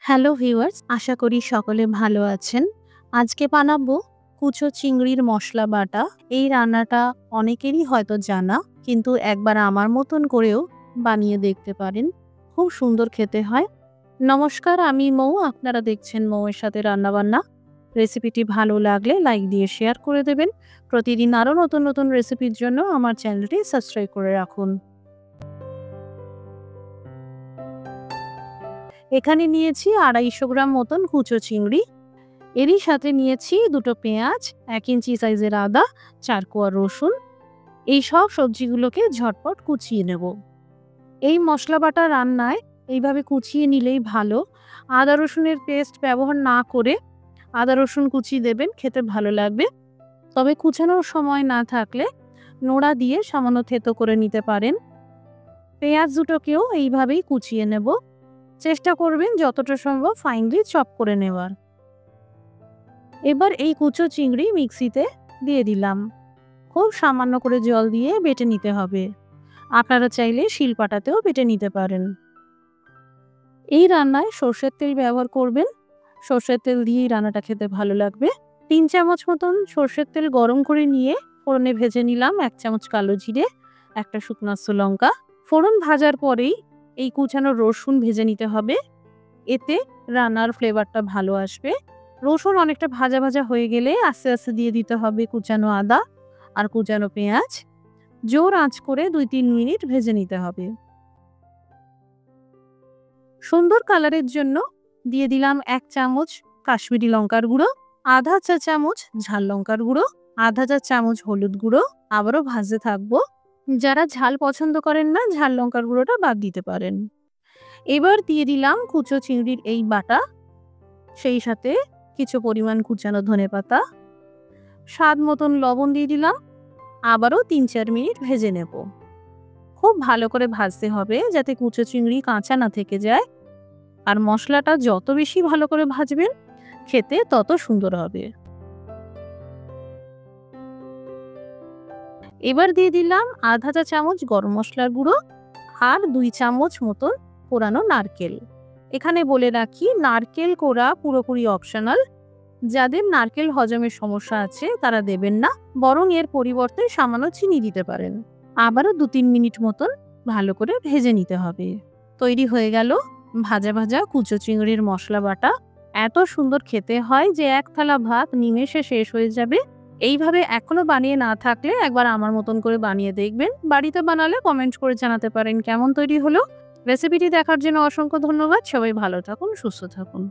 Hello viewers, আশা করি সকলে ভালো আছেন। আজকে বানাবো কুচো চিংড়ির মশলা বাটা। এই রান্নাটা অনেকেরই হয়তো জানা, কিন্তু একবার আমার মতন করেও বানিয়ে দেখতে পারেন। খুব সুন্দর খেতে হয়। নমস্কার, আমি মৌ। আপনারা দেখছেন মৌয়ের সাথে রান্নাবান্না। রেসিপিটি ভালো লাগলে লাইক দিয়ে শেয়ার করে দেবেন। প্রতিদিন আরও নতুন নতুন রেসিপির জন্য আমার চ্যানেলটি সাবস্ক্রাইব করে রাখুন। এখানে নিয়েছি 250 গ্রাম মতন কুচো চিংড়ি। এরই সাথে নিয়েছি 2টো পেঁয়াজ, 1 ইঞ্চি সাইজের আদা, 4 কোয়া রসুন। এই সব সবজিগুলোকে ঝটপট কুচিয়ে নেব। এই মশলা বাটা রান্নায় এইভাবে কুচিয়ে নিলেই ভালো। আদা রসুনের পেস্ট ব্যবহার না করে আদা রসুন কুচি দেবেন, খেতে ভালো লাগবে। তবে কুচানোর সময় না থাকলে নোড়া দিয়ে সামান্য থেতো করে নিতে পারেন। পেঁয়াজ দুটোকেও এইভাবেই কুচিয়ে নেব। চেষ্টা করবেন যতটা সম্ভব ফাইনলি চপ করে নেওয়ার। এবার এই কুচো চিংড়ি মিক্সিতে দিয়ে দিলাম। খুব সামান্য করে জল দিয়ে বেটে নিতে হবে। আপনারা চাইলে শিলপাটাতেও বেটে নিতে পারেন। এই রান্নায় সর্ষের তেল ব্যবহার করবেন। সর্ষের তেল দিয়েই রান্নাটা খেতে ভালো লাগবে। 3 চামচ মতন সর্ষের তেল গরম করে নিয়ে ফোড়নে ভেজে নিলাম 1 চামচ কালো জিরে, 1টা শুকনো লঙ্কা। ফোড়ন ভাজার পরেই এই কুচানো রসুন ভেজে নিতে হবে। এতে রান্নার ফ্লেভারটা ভালো আসবে। রসুন অনেকটা ভাজা ভাজা হয়ে গেলে আস্তে আস্তে দিয়ে দিতে হবে কুচানো আদা আর কুচানো পেঁয়াজ। জোর আঁচ করে 2-3 মিনিট ভেজে নিতে হবে। সুন্দর কালারের জন্য দিয়ে দিলাম 1 চামচ কাশ্মীরি লঙ্কার গুঁড়ো, আধা চা চামচ ঝাল লঙ্কার গুঁড়ো, আধা চা চামচ হলুদ গুঁড়ো। আবারও ভাজতে থাকবো। যারা ঝাল পছন্দ করেন না, ঝাল লঙ্কার গুঁড়োটা বাদ দিতে পারেন। এবার দিয়ে দিলাম কুচো চিংড়ির এই বাটা, সেই সাথে কিছু পরিমাণ কুচানো ধনেপাতা, স্বাদ মতন লবণ দিয়ে দিলাম। আবারও 3-4 মিনিট ভেজে নেব। খুব ভালো করে ভাজতে হবে যাতে কুচো চিংড়ি কাঁচা না থেকে যায়। আর মশলাটা যত বেশি ভালো করে ভাজবেন, খেতে তত সুন্দর হবে। এবার দিয়ে দিলাম আধা চা চামচ গরম মশলার গুঁড়ো আর 2 চামচ মতন কোরানো নারকেল। এখানে বলে রাখি, নারকেল কোড়া পুরোপুরি অপশনাল। যাদের নারকেল হজমের সমস্যা আছে তারা দেবেন না, বরং এর পরিবর্তে সামান্য চিনি দিতে পারেন। আবারও 2-3 মিনিট মতন ভালো করে ভেজে নিতে হবে। তৈরি হয়ে গেল ভাজা ভাজা কুচো চিংড়ির মশলা বাটা। এত সুন্দর খেতে হয় যে 1 থালা ভাত নিমেষে শেষ হয়ে যাবে। এইভাবে এখনো বানিয়ে না থাকলে একবার আমার মতন করে বানিয়ে দেখবেন। বাড়িতে বানালে কমেন্ট করে জানাতে পারেন কেমন তৈরি হলো। রেসিপিটি দেখার জন্য অসংখ্য ধন্যবাদ। সবাই ভালো থাকুন, সুস্থ থাকুন।